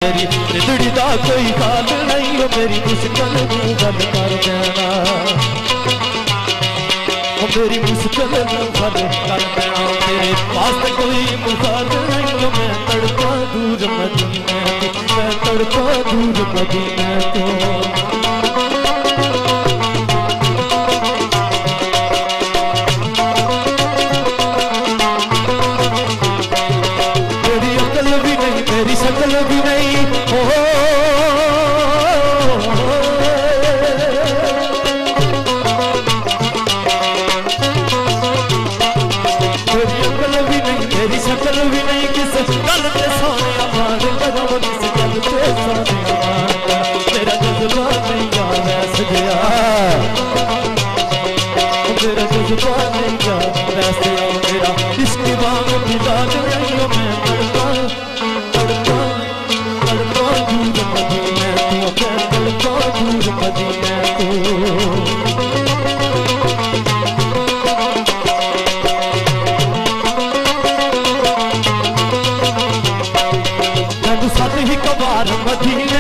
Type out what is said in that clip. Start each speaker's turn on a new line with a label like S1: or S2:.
S1: मेरी जिंदड़ी दा कोई हाल नहीं हो मेरी मुश्किल नूं गल कर देना मेरी मुश्किल नूं गल कर देना तेरे पास कोई मुराद नहीं हो मैं तड़पा दूर मदीने तो मैं तड़पा दूर मदीने तो मेरी शक्ल भी नहीं हो मेरी अकल भी नहीं मेरी शक्ल भी नहीं किस गल पे सोने अमान कदम किस गल पे सोने अमान तेरा जज्बा नहीं याद ऐस गया तेरा जज्बा नहीं याद ऐसे मेरा इसकी बात मिला नहीं हो मैं सत ही कबार मदीने